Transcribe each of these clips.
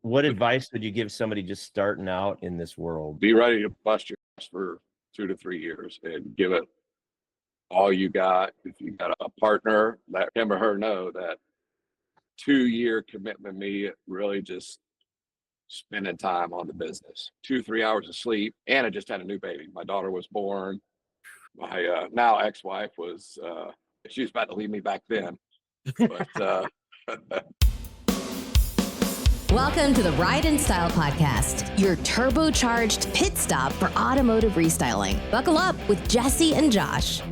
What advice would you give somebody just starting out in this world? Be ready to bust your ass for 2 to 3 years and give it all you got. If you got a partner, let him or her know that 2-year commitment me really just spending time on the business. 2-3 hours of sleep, and I just had a new baby. My daughter was born. My now ex-wife was she was about to leave me back then, but Welcome to the Ride and Style Podcast, your turbocharged pit stop for automotive restyling. Buckle up with Jesse and Josh.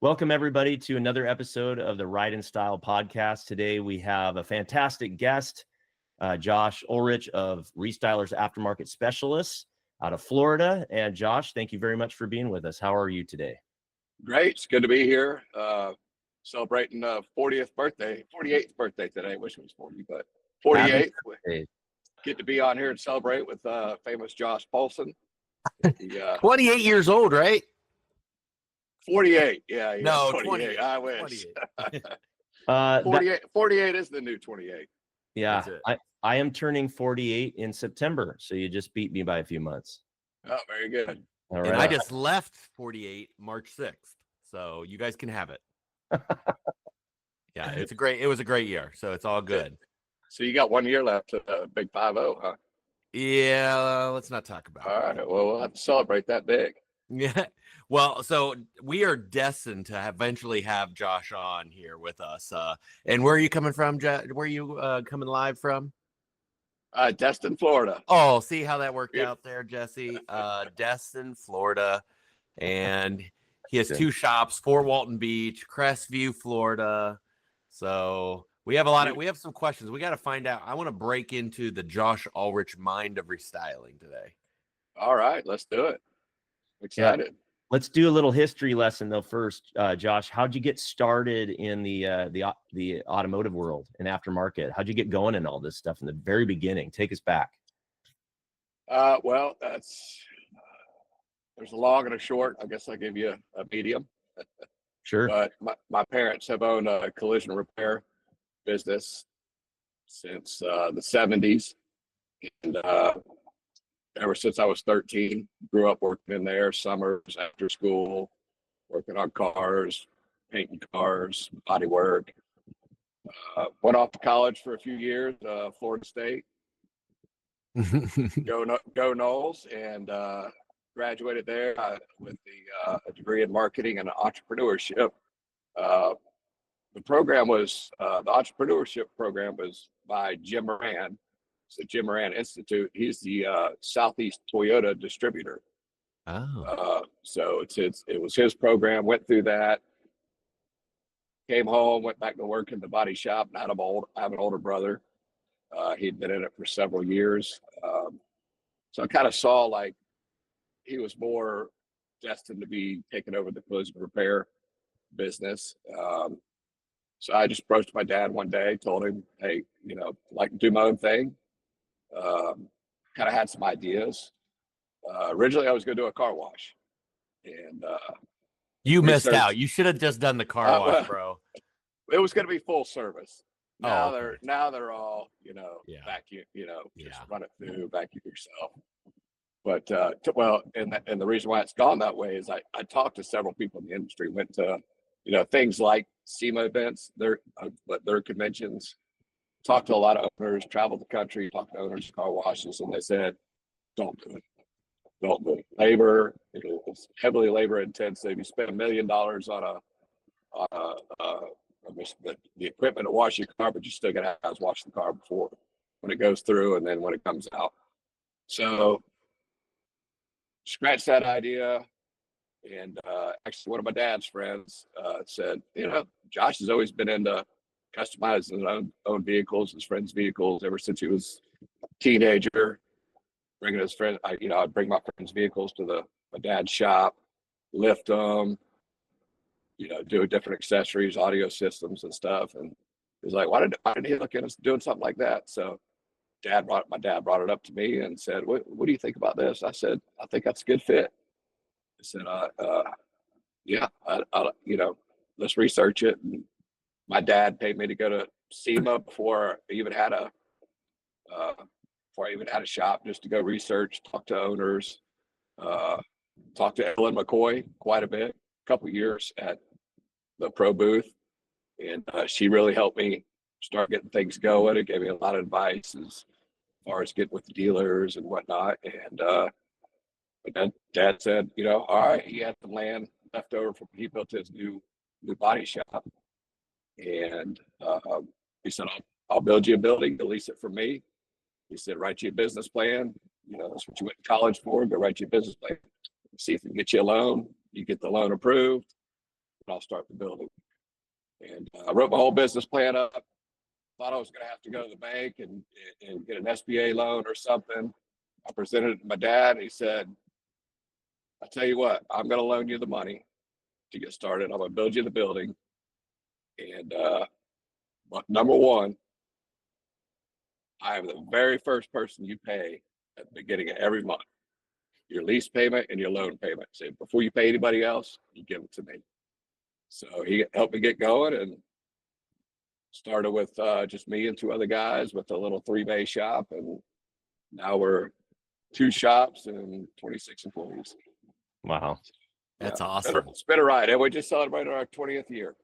Welcome, everybody, to another episode of the Ride and Style Podcast. Today, we have a fantastic guest, Josh Ullrich of Restylers Aftermarket Specialists out of Florida. And Josh, thank you very much for being with us. How are you today? Great. It's good to be here. Celebrating 40th birthday, 48th birthday today. I wish it was 40, but 48th. Get to be on here and celebrate with famous Josh Paulson. 28 years old, right? 48. Yeah. No, 28. I wish. 28. 48 is the new 28. Yeah. I am turning 48 in September, so you just beat me by a few months. Oh, very good. All And right. I just left 48 March 6th, so you guys can have it. Yeah, it was a great year, so it's all good. So you got 1 year left to Big 5-0, huh? Yeah, let's not talk about All it. right. Well, we'll have to celebrate that big. Yeah. Well, so we are destined to eventually have Josh on here with us. And where are you coming from, Where are you coming live from? Destin, Florida. Oh, see how that worked out there, Jesse? Destin, Florida. And he has 2 shops, Fort Walton Beach, Crestview, Florida. So we have some questions. We got to find out. I want to break into the Josh Ullrich mind of restyling today. All right, let's do it. Excited. Yeah. Let's do a little history lesson though first. Josh, how'd you get started in the automotive world and aftermarket? How'd you get going in all this stuff in the very beginning? Take us back. Well, there's a long and a short. I guess I'll give you a medium. Sure. But my parents have owned a collision repair business since the 70s. And ever since I was 13, grew up working in there, summers, after school, working on cars, painting cars, body work. Went off to college for a few years, Florida State. Go Noles, and graduated there with a degree in marketing and entrepreneurship. The program was the entrepreneurship program was by Jim Moran. It's the Jim Moran Institute. He's the Southeast Toyota distributor. Oh. So it was his program. Went through that. Came home, went back to work in the body shop. I have an older brother. He'd been in it for several years. So I kind of saw like he was more destined to be taking over the collision repair business. So I just approached my dad one day, told him, hey, I'd like to do my own thing. Kind of had some ideas. Originally, I was going to do a car wash. And You missed out. You should have just done the car wash, bro. It was going to be full service. Now okay. they're all, vacuum, just run it through, vacuum yourself. But and the reason why it's gone that way is I talked to several people in the industry, went to things like SEMA events, their conventions, talked to a lot of owners, traveled the country, talked to owners of car washes, and they said, don't do it. Don't do it. Labor, it's heavily labor intensive. You spend $1 million on the equipment to wash your car, but you still got to wash the car before when it goes through and then when it comes out. So scratch that idea. And actually one of my dad's friends said, Josh has always been into customizing his own vehicles, his friends' vehicles ever since he was a teenager. Bringing his friend, I'd bring my friends' vehicles to my dad's shop, lift them, do different accessories, audio systems and stuff. And he was like, why didn't he look at us doing something like that? So my dad brought it up to me and said, what do you think about this? I said, I think that's a good fit. I said, let's research it. And My dad paid me to go to SEMA before I even had a shop, just to go research, talk to owners, talk to Ellen McCoy quite a bit, a couple of years at the pro booth. And she really helped me start getting things going. It gave me a lot of advice as far as getting with the dealers and whatnot. And but then Dad said, all right, he had the land left over from he built his new body shop. And he said, I'll build you a building, to lease it from me. He said, write you a business plan. That's what you went to college for. Go write you a business plan. See if we can get you a loan. You get the loan approved, and I'll start the building. And I wrote my whole business plan up. Thought I was going to have to go to the bank and get an SBA loan or something. I presented it to my dad, and he said, I'll tell you what, I'm going to loan you the money to get started. I'm going to build you the building. And but number one, I am the very first person you pay at the beginning of every month. Your lease payment and your loan payment. So before you pay anybody else, you give it to me. So he helped me get going, and started with just me and two other guys with a little 3-bay shop. And now we're 2 shops and 26 employees. Wow. That's awesome. It's been a ride. And we just celebrated our 20th year.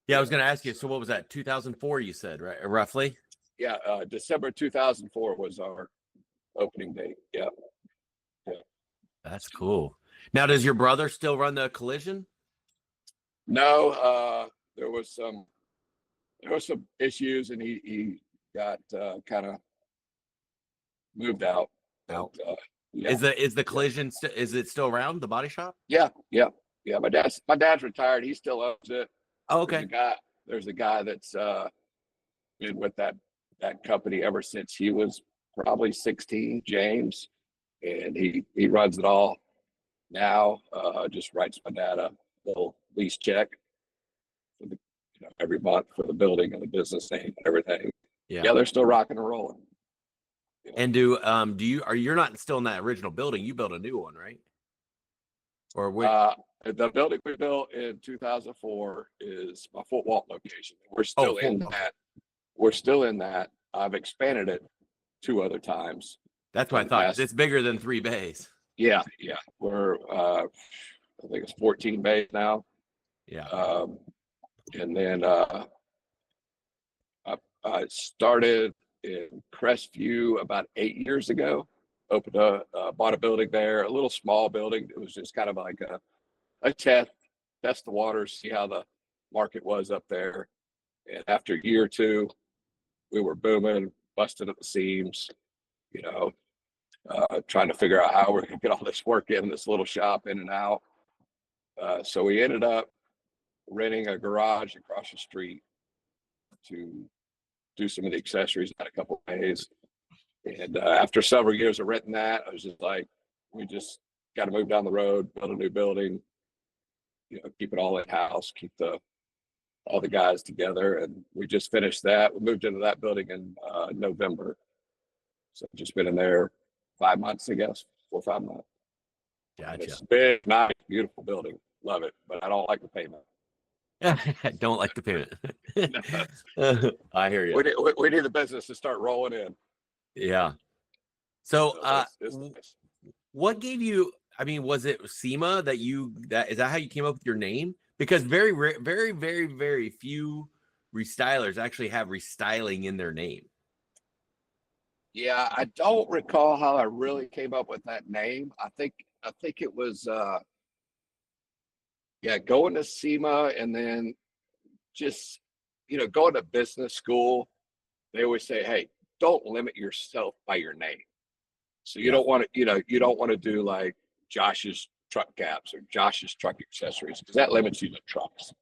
Yeah, I was going to ask you. So what was that? 2004, you said, right? Roughly? Yeah, December 2004 was our opening date. Yeah. That's cool. Now, does your brother still run the collision? No, there was some issues, and he got kind of moved out. Yeah. Is the collision is it still around, the body shop? Yeah. My dad's retired. He still owns it. Oh, okay. There's a guy that's been with that company ever since he was probably 16, James, and he runs it all now. Just writes my dad a little lease check for the, every month for the building and the business name and everything. Yeah, they're still rocking and rolling. And you're not still in that original building? You built a new one, right? Or the building we built in 2004 is my Fort Walton location. We're still in that. We're still in that. I've expanded it 2 other times. That's what I thought. It's bigger than 3 bays. Yeah. We're I think it's 14 bays now. Yeah. And then I started in Crestview about 8 years ago. Bought a building there, a little small building. It was just kind of like a test the waters, see how the market was up there. And after a year or 2, we were booming, busted at the seams, trying to figure out how we're going to get all this work in this little shop in and out. So we ended up renting a garage across the street to do some of the accessories, had a couple of days. And after several years of renting that, I was just like, we just got to move down the road, build a new building, keep it all in house, keep all the guys together. And we just finished that. We moved into that building in November. So I've just been in there 5 months, I guess, 4 or 5 months. Gotcha. It's a big, nice, beautiful building. Love it, but I don't like the payment. I don't like the payment. I hear you. We need the business to start rolling in. Yeah. So, it's nice. What gave you? I mean, was it SEMA that is that how you came up with your name? Because very, very, very, very few restylers actually have restyling in their name. Yeah, I don't recall how I really came up with that name. I think it was going to SEMA, and then just going to business school. They always say, hey, don't limit yourself by your name. So you don't want to do like Josh's truck caps or Josh's truck accessories, because that limits you to trucks.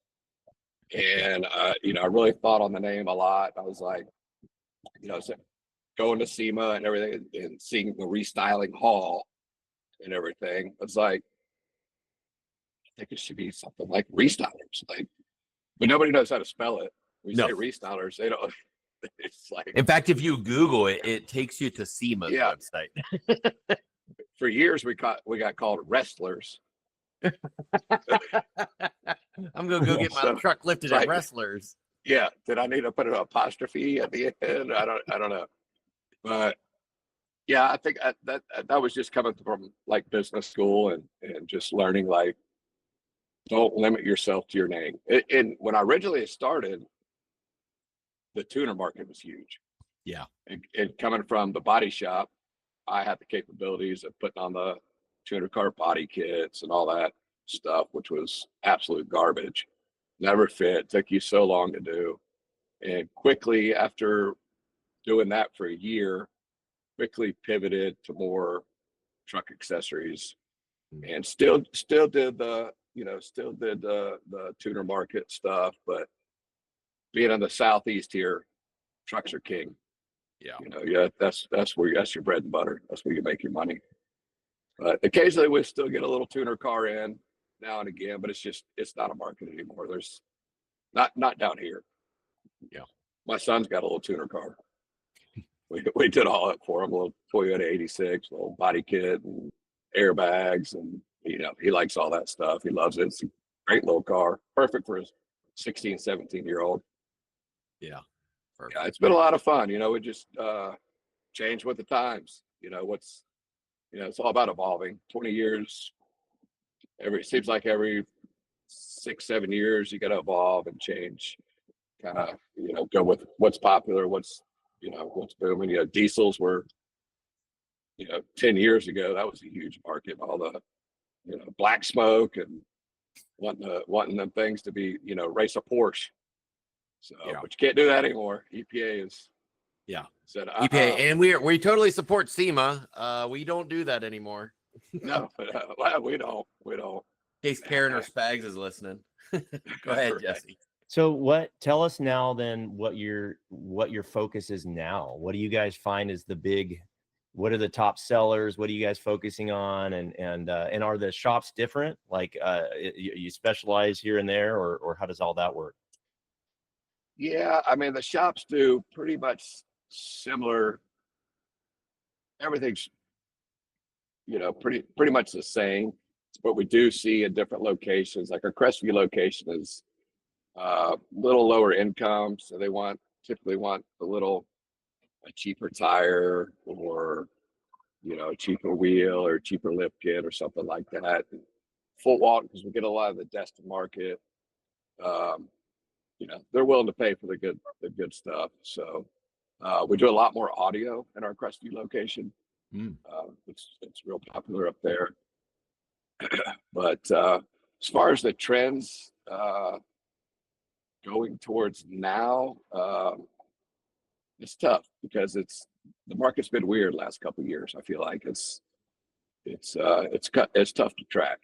And I really thought on the name a lot. I was like, going to SEMA and everything, and seeing the restyling hall and everything. It's like, I think it should be something like Restylers, but nobody knows how to spell it. We say Restylers, they don't. It's like, in fact, if you Google it, it takes you to SEMA's website. For years, we got called Wrestlers. I'm gonna go get my truck lifted at Wrestlers. Yeah. Did I need to put an apostrophe at the end? I don't know. But yeah, I think that was just coming from like business school and just learning like don't limit yourself to your name. And when I originally started, the tuner market was huge. Yeah. And coming from the body shop, I had the capabilities of putting on the tuner car body kits and all that stuff, which was absolute garbage. Never fit, took you so long to do. And quickly after doing that for a year, quickly pivoted to more truck accessories and still did the tuner market stuff, but being in the southeast here, trucks are king. Yeah. Yeah, that's your bread and butter. That's where you make your money. But occasionally we still get a little tuner car in now and again, but it's not a market anymore. There's not down here. Yeah. My son's got a little tuner car. We did all that for him, a little Toyota 86, little body kit and airbags, and he likes all that stuff. He loves it. It's a great little car, perfect for his 16, 17-year-old. Yeah. Perfect. Yeah, it's been a lot of fun. We just change with the times. It's all about evolving. 20 years, seems like every 6-7 years you got to evolve and change. Kind of go with what's popular, what's booming. Diesels were 10 years ago, that was a huge market. All the black smoke and wanting them things to be race a Porsche. So Yeah. but you can't do that anymore. EPA is said EPA, and we totally support SEMA. We don't do that anymore. No, well, we don't. In case Karen or Spags is listening. Go ahead, Right. Jesse. So tell us now then what your focus is now. What do you guys find is what are the top sellers? What are you guys focusing on? And are the shops different? Like you specialize here and there, or how does all that work? Yeah, I mean the shops do pretty much similar. Everything's pretty much the same. What we do see in different locations, like our Crestview location is little lower income, so they typically want a cheaper tire or a cheaper wheel or cheaper lift kit or something like that. Full Walton, because we get a lot of the Destin market, they're willing to pay for the good stuff. So we do a lot more audio in our Crestview location. It's real popular up there. But as far as the trends going towards now, it's tough because the market's been weird last couple of years. I feel like it's tough to track.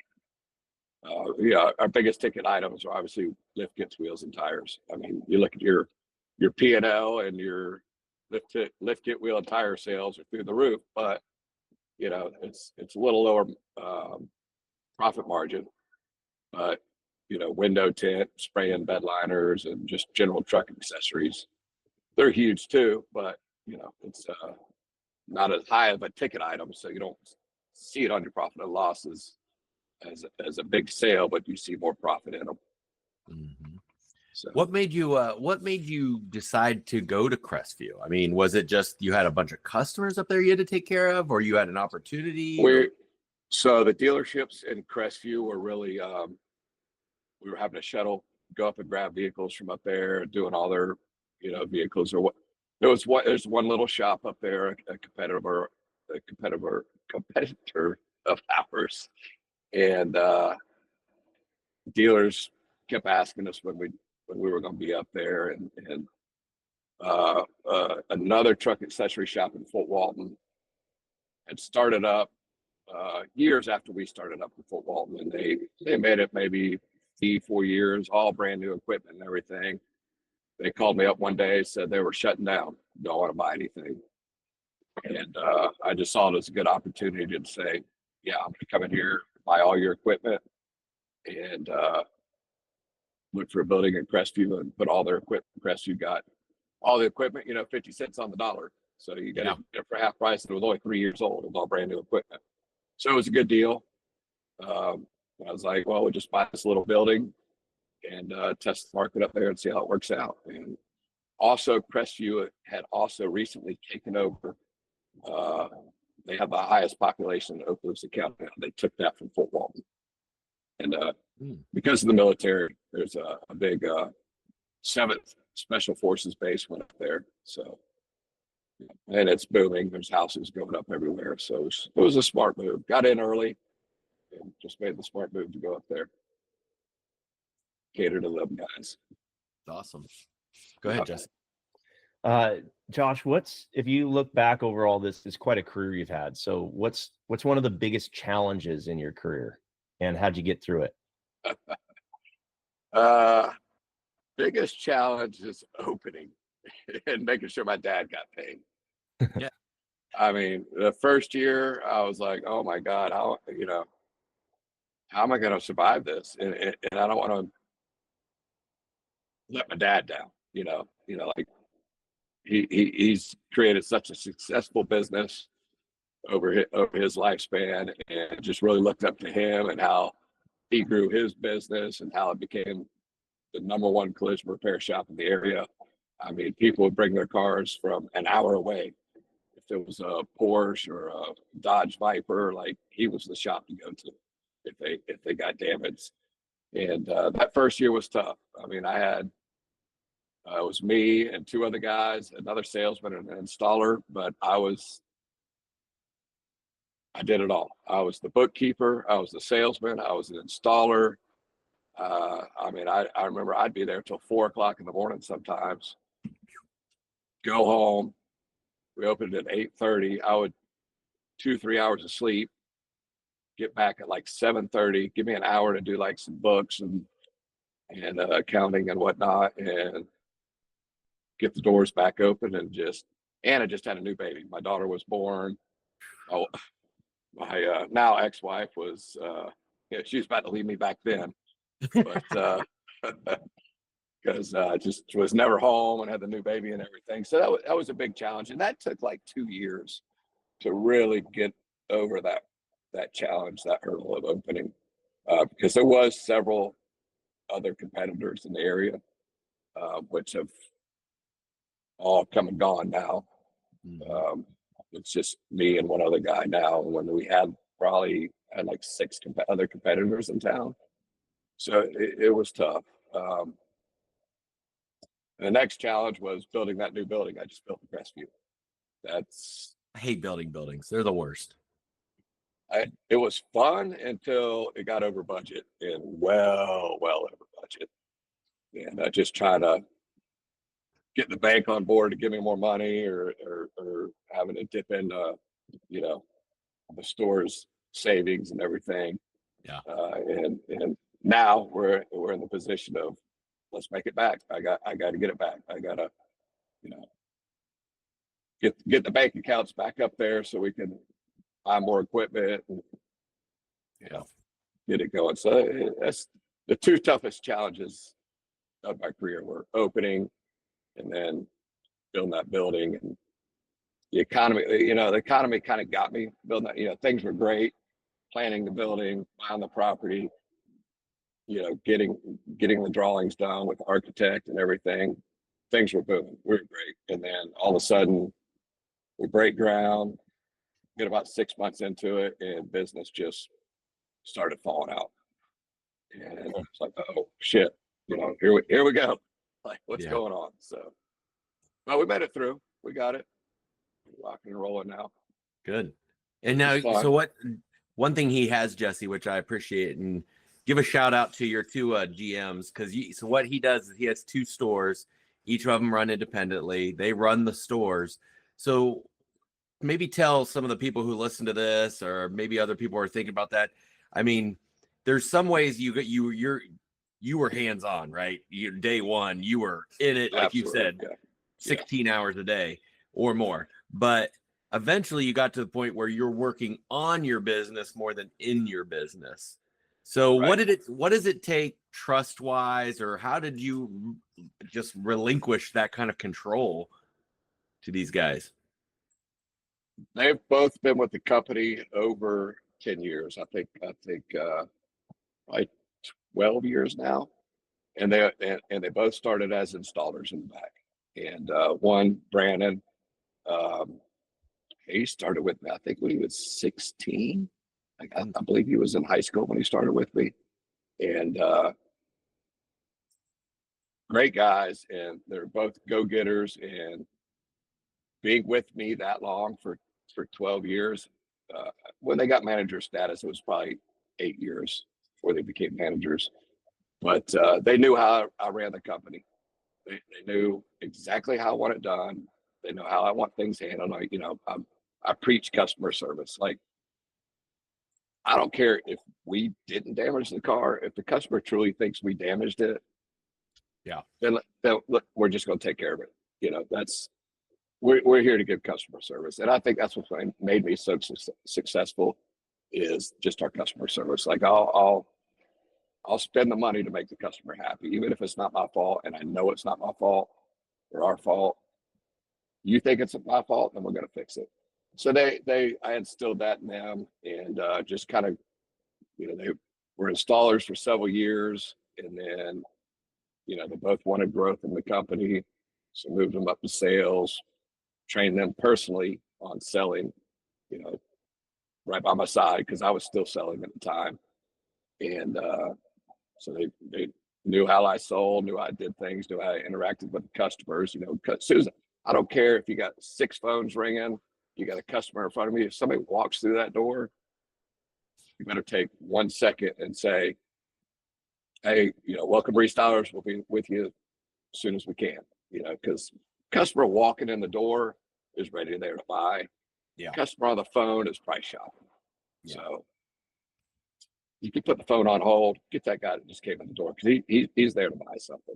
Our biggest ticket items are obviously lift kits, wheels, and tires. I mean, you look at your P&L and your lift kit, wheel, and tire sales are through the roof, but it's a little lower profit margin. But window tint, spray and bed liners, and just general truck accessories, they're huge too. But it's not as high of a ticket item, so you don't see it on your profit and losses as a big sale, but you see more profit in them. Mm-hmm. So what made you decide to go to Crestview? I mean, was it just you had a bunch of customers up there you had to take care of, or you had an opportunity? So the dealerships in Crestview were really we were having a shuttle go up and grab vehicles from up there, doing all their vehicles. Or what there's one little shop up there, a competitor of ours, and dealers kept asking us when we were going to be up there, and another truck accessory shop in Fort Walton had started up years after we started up in Fort Walton, and they made it maybe 3-4 years, all brand new equipment and everything. They called me up one day, said they were shutting down, don't want to buy anything. And I just saw it as a good opportunity to say, yeah, I'm going to come in here, buy all your equipment, and look for a building in Crestview and put all their equipment. Crestview got all the equipment, 50 cents on the dollar. So you get it for half price, and it was only 3 years old. It was all brand new equipment. So it was a good deal. I was like, well, we'll just buy this little building, and test the market up there and see how it works out. And also, Crestview had also recently taken over. They have the highest population in Okaloosa County now. They took that from Fort Walton. And because of the military, there's a big 7th Special Forces base went up there. So, and it's booming. There's houses going up everywhere. So it was a smart move. Got in early and just made the smart move to go up there. Cater to them guys. Awesome. Go ahead, Jesse. Josh, if you look back over all this, it's quite a career you've had. So what's one of the biggest challenges in your career, and how'd you get through it? Biggest challenge is opening and making sure my dad got paid. Yeah. I mean, the first year I was like, oh my God, how am I going to survive this? And I don't want to let my dad down, like he's created such a successful business over his lifespan, and just really looked up to him and how he grew his business and how it became the #1 collision repair shop in the area. I mean, people would bring their cars from an hour away. If there was a Porsche or a Dodge Viper, like he was the shop to go to if they got damaged. And that first year was tough. I mean, it was me and 2 other guys, another salesman and an installer, but I did it all. I was the bookkeeper, I was the salesman, I was an installer. I mean, I remember I'd be there till 4:00 in the morning sometimes. Go home. We opened at 8:30. I would 2-3 hours of sleep. Get back at like 7:30. Give me an hour to do like some books and accounting and whatnot, and get the doors back open. I just had a new baby. My daughter was born. Oh, my now ex-wife was she was about to leave me back then. But because just was never home and had the new baby and everything. So that was a big challenge. And that took like 2 years to really get over that challenge, that hurdle of opening. Because there was several other competitors in the area, which have all come and gone now. It's just me and one other guy now, when we had like 6 other competitors in town. So it was tough. The next challenge was building that new building. I just built the Crestview. I hate building buildings. They're the worst. It was fun until it got over budget, and well over budget. And I just trying to get the bank on board to give me more money, or having to dip in, the store's savings and everything. Yeah. And now we're in the position of, let's make it back. I got to get it back. I got to, get the bank accounts back up there so we can buy more equipment and, get it going. So that's the 2 toughest challenges of my career were opening and then building that building. And the economy, the economy kind of got me building that. Things were great, planning the building, buying the property, getting the drawings done with the architect and everything. Things were booming. We were great. And then all of a sudden we break ground, get about 6 months into it, and business just started falling out. And it's like, oh shit, here we go. Like, what's going on? So, but we made it through. We got it. We're rocking and rolling now. Good. And now, so one thing he has, Jesse, which I appreciate, and give a shout out to your 2 GMs, because so what he does is he has 2 stores. Each of them run independently. They run the stores. So maybe tell some of the people who listen to this, or maybe other people are thinking about that. I mean, there's some ways you were hands-on, right? Day one, you were in it, like you said, 16 hours a day or more. But eventually you got to the point where you're working on your business more than in your business. So what does it take trust-wise, or how did you just relinquish that kind of control to these guys? They've both been with the company over 10 years. I think like 12 years now. and they both started as installers in the back. And one, Brandon, he started with me, I think, when he was 16. Like, I believe he was in high school when he started with me. And great guys, and they're both go-getters. And being with me that long for 12 years, when they got manager status, it was probably 8 years before they became managers. But they knew how I ran the company. They knew exactly how I want it done. They know how I want things handled. Like, I preach customer service. Like, I don't care if we didn't damage the car. If the customer truly thinks we damaged it, yeah, then look, we're just going to take care of it. We're here to give customer service, and I think that's what made me so successful, is just our customer service. Like, I'll spend the money to make the customer happy, even if it's not my fault, and I know it's not my fault or our fault. You think it's my fault, then we're going to fix it. So I instilled that in them, and just kind of, they were installers for several years, and then, they both wanted growth in the company, so moved them up to sales, trained them personally on selling, right by my side, because I was still selling at the time. And so they knew how I sold, knew how I did things, knew how I interacted with the customers. Susan, I don't care if you got 6 phones ringing, you got a customer in front of me. If somebody walks through that door, you better take 1 second and say, hey, welcome Restylers. We'll be with you as soon as we can, because customer walking in the door is ready there to buy. Yeah. Customer on the phone is price shopping. Yeah. So you can put the phone on hold, get that guy that just came in the door, because he's there to buy something.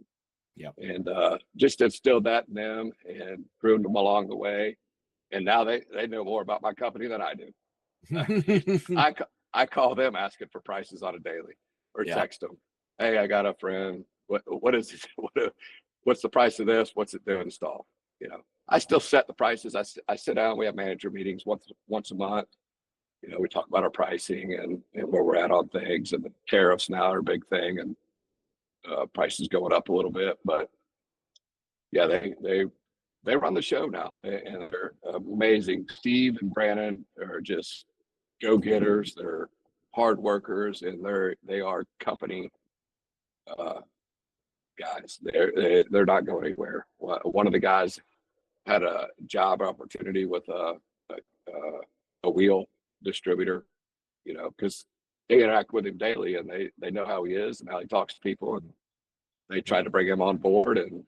Yeah. And just instilled that in them and groomed them along the way. And now they know more about my company than I do. I call them asking for prices on a daily, or text them, hey, I got a friend. What is it? What's the price of this? What's it to install? I still set the prices. I sit down. We have manager meetings once a month. We talk about our pricing and where we're at on things, and the tariffs now are a big thing, and prices going up a little bit. But yeah, they run the show now, and they're amazing. Steve and Brandon are just go-getters. They're hard workers, and they are company guys. They're not going anywhere. One of the guys had a job opportunity with a wheel distributor, because they interact with him daily, and they know how he is and how he talks to people, and they tried to bring him on board, and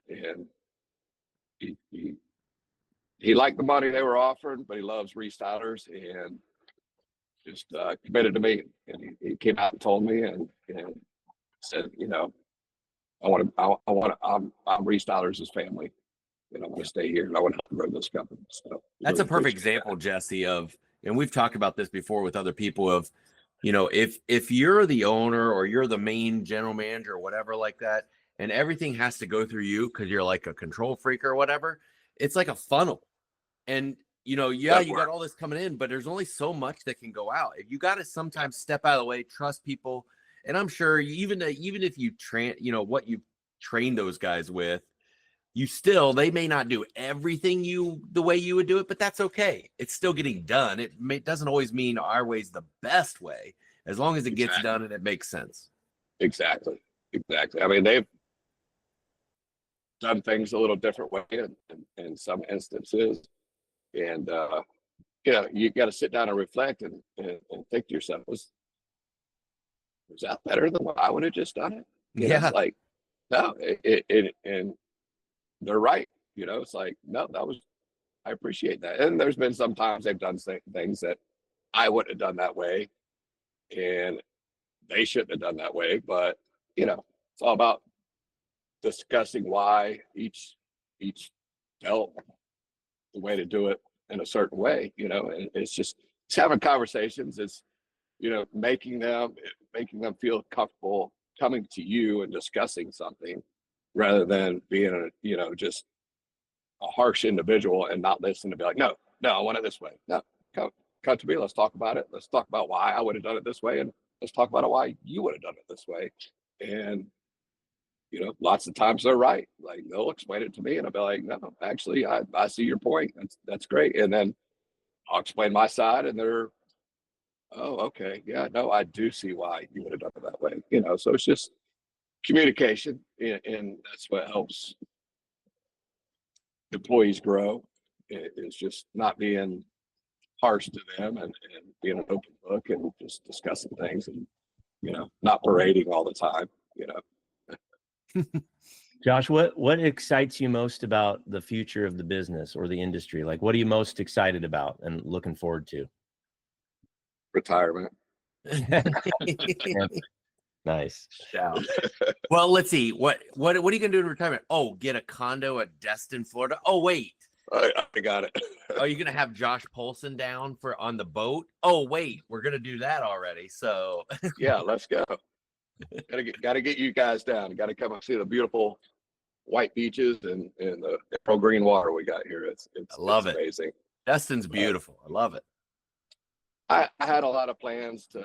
he liked the money they were offering, but he loves Restylers, and just committed to me. And he came out and told me, and said, I'm Restylers' family, and I want to stay here, and I want to help grow this company. So that's a perfect example, Jesse, of, and we've talked about this before with other people, of, if you're the owner or you're the main general manager or whatever like that, and everything has to go through you because you're like a control freak or whatever, it's like a funnel. And, you got all this coming in, but there's only so much that can go out. You got to sometimes step out of the way, trust people. And I'm sure even if you what you train those guys with, they may not do everything the way you would do it, but that's okay. It's still getting done. It doesn't always mean our way's the best way, as long as it gets done and it makes sense. Exactly. I mean, they've done things a little different way in some instances, and you got to sit down and reflect and think to yourself, was that better than what I would have just done it? It's like, no, and they're right. It's like, no, I appreciate that. And there's been some times they've done things that I wouldn't have done that way, and they shouldn't have done that way. But, it's all about discussing why each felt the way to do it in a certain way, and it's having conversations. It's, making them feel comfortable coming to you and discussing something, rather than being just a harsh individual and not listen to be like, no, I want it this way. No, come to me. Let's talk about it. Let's talk about why I would have done it this way, and let's talk about why you would have done it this way. And lots of times they're right. Like they'll explain it to me and I'll be like, no, actually, I see your point. That's great. And then I'll explain my side and they're, oh, okay. Yeah, no, I do see why you would have done it that way. So it's just communication, and that's what helps employees grow. It's just not being harsh to them and being an open book and just discussing things and, not parading all the time, Josh, what excites you most about the future of the business or the industry? Like, what are you most excited about and looking forward to? Retirement. Nice. Yeah. Well, let's see. What are you gonna do in retirement? Oh, get a condo at Destin, Florida. Oh, wait. I got it. Are you gonna have Josh Polson down on the boat? Oh, wait, we're gonna do that already. So yeah, let's go. Gotta get you guys down. Got to come and see the beautiful white beaches and the pearl green water we got here. It's I love it. Amazing. Destin's beautiful. I love it. I had a lot of plans to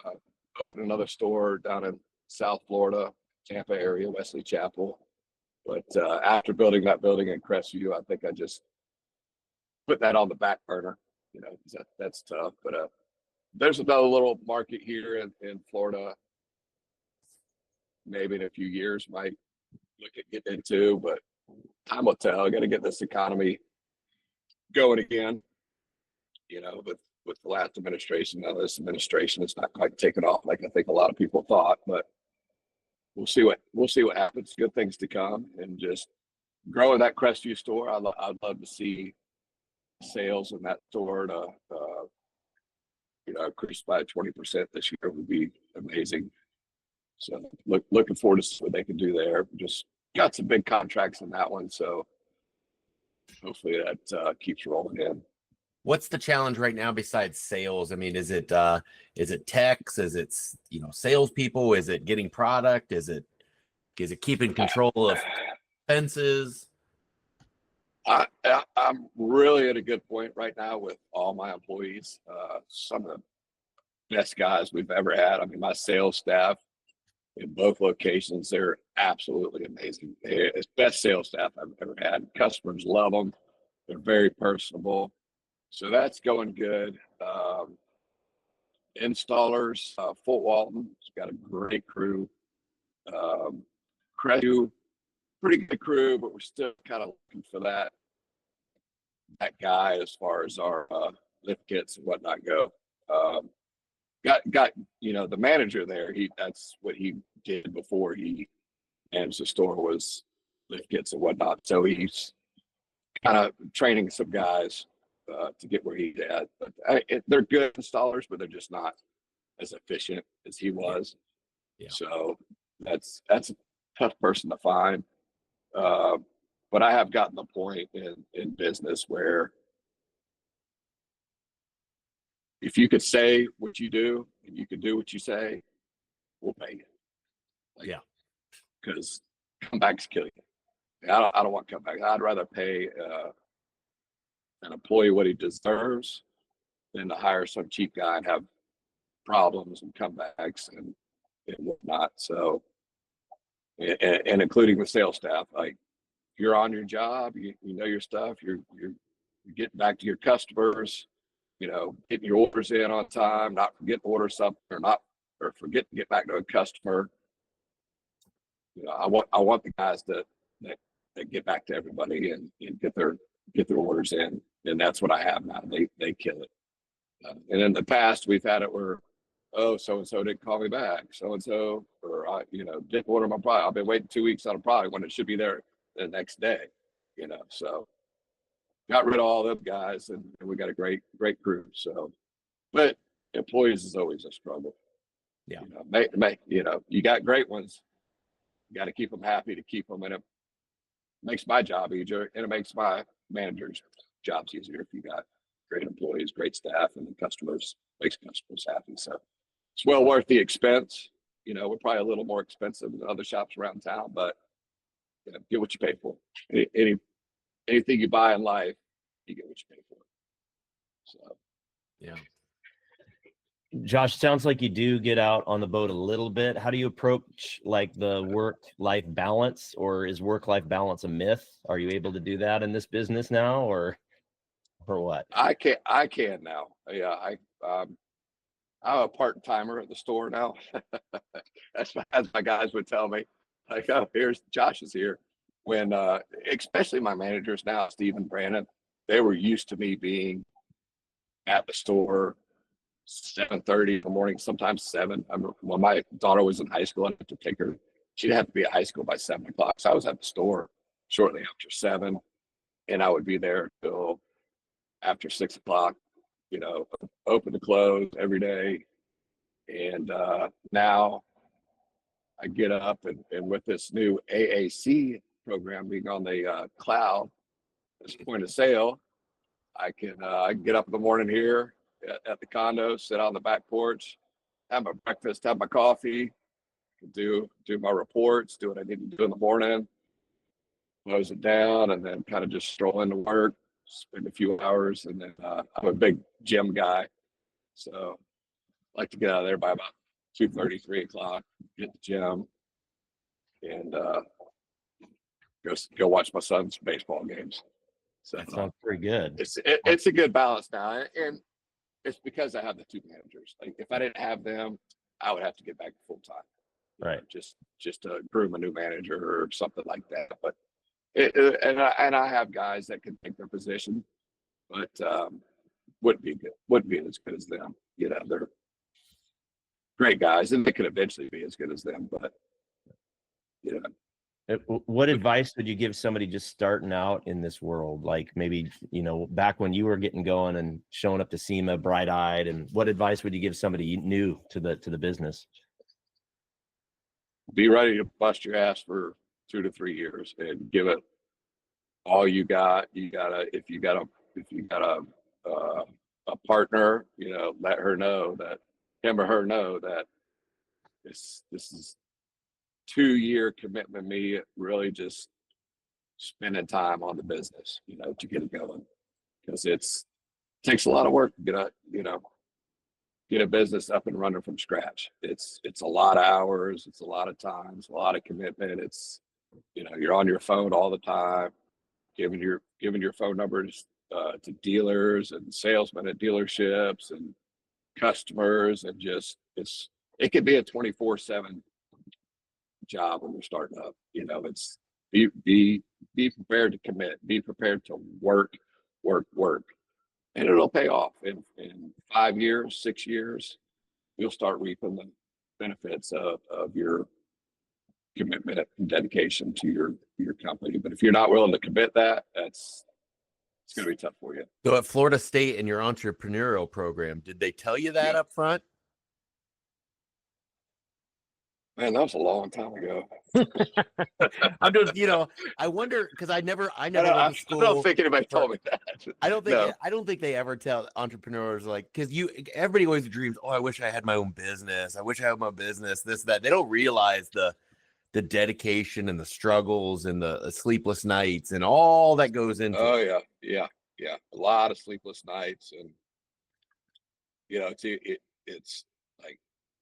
open another store down in South Florida, Tampa area, Wesley Chapel. But after building that building in Crestview, I think I just put that on the back burner. 'Cause that's tough. But there's another little market here in Florida. Maybe in a few years might look at getting into, but time will tell. I got to get this economy going again. With the last administration, now this administration is not quite taken off like I think a lot of people thought, but we'll see what happens. Good things to come, and just growing that Crestview store. I'd love to see sales in that store to increase by 20% this year would be amazing. So looking forward to see what they can do there. Just got some big contracts in that one, so hopefully that keeps rolling in. What's the challenge right now besides sales? I mean, is it techs? Is it salespeople? Is it getting product? Is it keeping control of expenses? I'm really at a good point right now with all my employees. Some of the best guys we've ever had. I mean, my sales staff in both locations, they're absolutely amazing. It's best sales staff I've ever had. Customers love them. They're very personable. So that's going good. Installers, Fort Walton's got a great crew. Crestview, pretty good crew, but we're still kind of looking for that guy as far as our lift kits and whatnot go. Got the manager there. That's what he did before he managed the store, was lift kits and whatnot. So he's kind of training some guys to get where he's at. But they're good installers, but they're just not as efficient as he was. Yeah. So that's a tough person to find. But I have gotten the point in business where if you could say what you do and you could do what you say, we'll pay you. Because comebacks kill you. I don't want comebacks. I'd rather pay an employee what he deserves than to hire some cheap guy and have problems and comebacks and whatnot. So, and including the sales staff, like you're on your job, you know your stuff, you're getting back to your customers, getting your orders in on time, not forgetting to order something or forget to get back to a customer. I want the guys that get back to everybody and get their orders in, and that's what I have now. They kill it. And in the past, we've had it where, oh, so and so didn't call me back, so and so, or I, didn't order my product. I've been waiting 2 weeks on a product when it should be there the next day. So got rid of all them guys, and we got a great crew. So, but employees is always a struggle. Yeah, you got great ones. You got to keep them happy to keep them, and it makes my job easier, and it makes my managers' jobs easier if you got great employees, great staff, and the makes customers happy. So it's well worth the expense. We're probably a little more expensive than other shops around town, but get what you pay for. Anything you buy in life, you get what you pay for. So yeah. Josh, sounds like you do get out on the boat a little bit. How do you approach like the work-life balance, or is work-life balance a myth? Are you able to do that in this business now, or what? I can now. Yeah, I'm a part-timer at the store now. As my guys would tell me, like, oh, here's Josh is here. When especially my managers now, Steve and Brandon, they were used to me being at the store 7:30 in the morning, sometimes 7. I remember when my daughter was in high school, I had to take her. She'd have to be at high school by 7 o'clock. So I was at the store shortly after 7, and I would be there till after 6 o'clock, open to close every day. And now I get up and with this new AAC program being on the cloud, this point of sale, I can get up in the morning here at the condo, sit on the back porch, have my breakfast, have my coffee, do my reports, do what I need to do in the morning, close it down, and then kind of just stroll into work, spend a few hours, and then I'm a big gym guy, so I like to get out of there by about 2:30, 3 o'clock, hit the gym, and go watch my son's baseball games. So That sounds pretty good. it's a good balance now, and it's because I have the 2 managers. Like if I didn't have them, I would have to get back to full time, Right. just to groom a new manager or something like that. But and I have guys that can take their position, but wouldn't be as good as them. They're great guys, and they could eventually be as good as them. But What advice would you give somebody just starting out in this world? Like maybe, back when you were getting going and showing up to SEMA bright-eyed, and what advice would you give somebody new to the business? be ready to bust your ass for 2 to 3 years and give it all you got. If you got a partner, let her know that him or her know that this is 2-year commitment. Me really just spending time on the business, to get it going, because it takes a lot of work to get a business up and running from scratch. It's a lot of hours, it's a lot of time, it's a lot of commitment. It's you're on your phone all the time, giving your phone numbers to dealers and salesmen at dealerships and customers, and just it could be a 24/7 job when you're starting up. It's be prepared to commit, be prepared to work, and it'll pay off in 5 years, 6 years. You'll start reaping the benefits of your commitment and dedication to your company. But if you're not willing to commit that, it's going to be tough for you. So at Florida State in your entrepreneurial program, did they tell you that up front? Man, that was a long time ago. I'm just, I wonder, because I never went to school. I don't think anybody told me that. I don't think they ever tell entrepreneurs, like, because everybody always dreams, oh, I wish I had my own business. I wish I had my business, this, that. They don't realize the dedication and the struggles and the sleepless nights and all that goes into it. Yeah. A lot of sleepless nights, and it's like,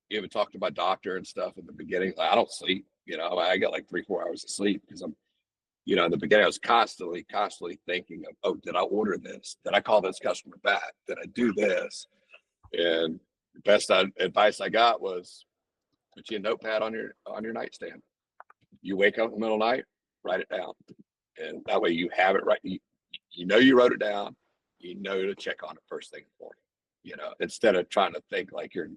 you even talked to my doctor and stuff in the beginning. Like, I don't sleep. I got like 3-4 hours of sleep because I'm, in the beginning I was constantly thinking of, oh, did I order this? Did I call this customer back? Did I do this? And the best advice I got was put you a notepad on your nightstand. You wake up in the middle of the night, write it down, and that way you have it right. You wrote it down. To check on it first thing in the morning. Instead of trying to think like you're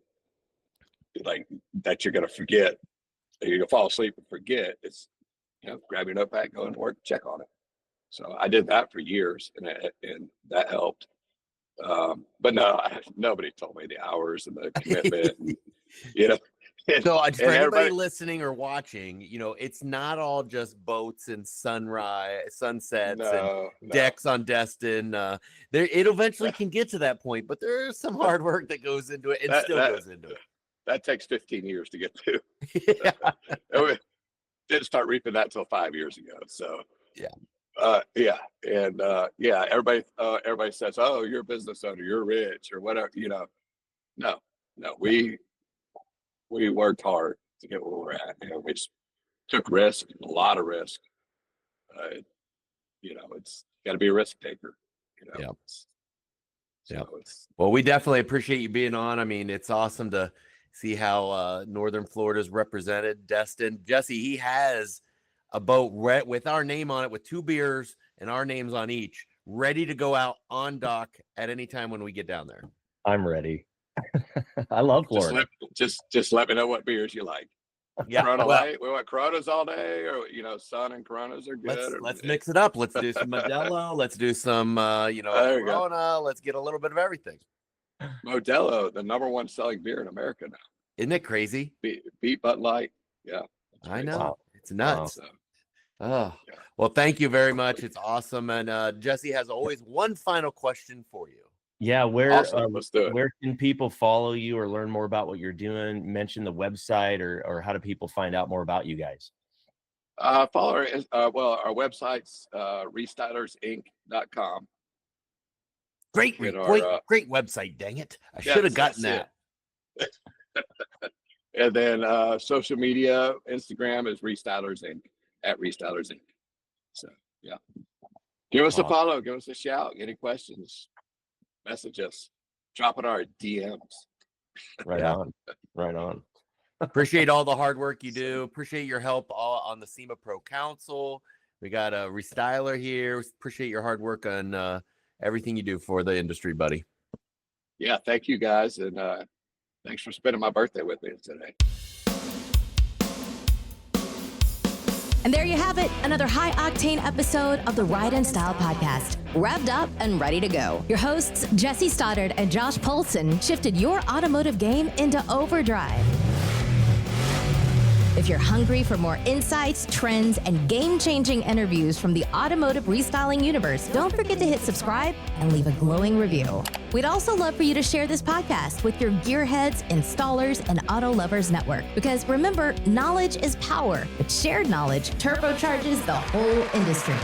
like that you're going to forget, you're going to fall asleep and forget. It's grab your notepad, go into work, check on it. So I did that for years, and that helped. But no, nobody told me the hours and the commitment. So for anybody listening or watching, it's not all just boats and sunsets and decks on Destin. It eventually can get to that point, but there's some hard work that goes into it, and goes into it. That takes 15 years to get to. Yeah. Didn't start reaping that till 5 years ago. So everybody says, oh, you're a business owner, you're rich or whatever. No, No, we worked hard to get where we're at. We just took risk, a lot of risk. It's got to be a risk taker. Yep. So Well, we definitely appreciate you being on. I mean, it's awesome to see how Northern Florida is represented. Destin, Jesse, he has a boat with our name on it, with 2 beers and our names on each, ready to go out on dock at any time when we get down there. I'm ready. I love Florida. Just let me know what beers you like. Yeah, Corona Light. We want Coronas all day, or Sun and Coronas are good. Let's mix it up. Let's do some Modelo. Let's do some Corona. Let's get a little bit of everything. Modelo, the #1 selling beer in America now. Isn't it crazy? Beat Bud Light. Yeah, I know. Wow. It's nuts. Wow. Oh, well, thank you very much. It's awesome. And Jesse has always one final question for you. Yeah, where Awesome. Let's do it. where can people follow you or learn more about what you're doing? Mention the website, or how do people find out more about you guys? Follow our website's restylersinc.com. Great website. Dang it! I should have gotten that. And then social media, Instagram is Restylers Inc. @Restylers Inc. So yeah, give us a follow, give us a shout. Any questions? Message us. Drop in our DMs. Right on. Appreciate all the hard work you do. Appreciate your help on the SEMA Pro Council. We got a restyler here. Appreciate your hard work on everything you do for the industry, buddy. Yeah, thank you guys, and thanks for spending my birthday with me today. And there you have it, another high-octane episode of the Ride and Style podcast. Revved up and ready to go. Your hosts, Jesse Stoddard and Josh Polson, shifted your automotive game into overdrive. If you're hungry for more insights, trends, and game-changing interviews from the automotive restyling universe, don't forget to hit subscribe and leave a glowing review. We'd also love for you to share this podcast with your gearheads, installers, and auto lovers network. Because remember, knowledge is power, but shared knowledge turbocharges the whole industry.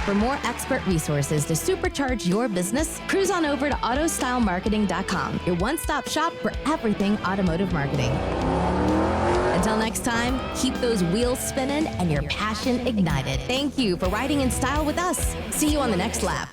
For more expert resources to supercharge your business, cruise on over to autostylemarketing.com, your one-stop shop for everything automotive marketing. Until next time, keep those wheels spinning and your passion ignited. Thank you for riding in style with us. See you on the next lap.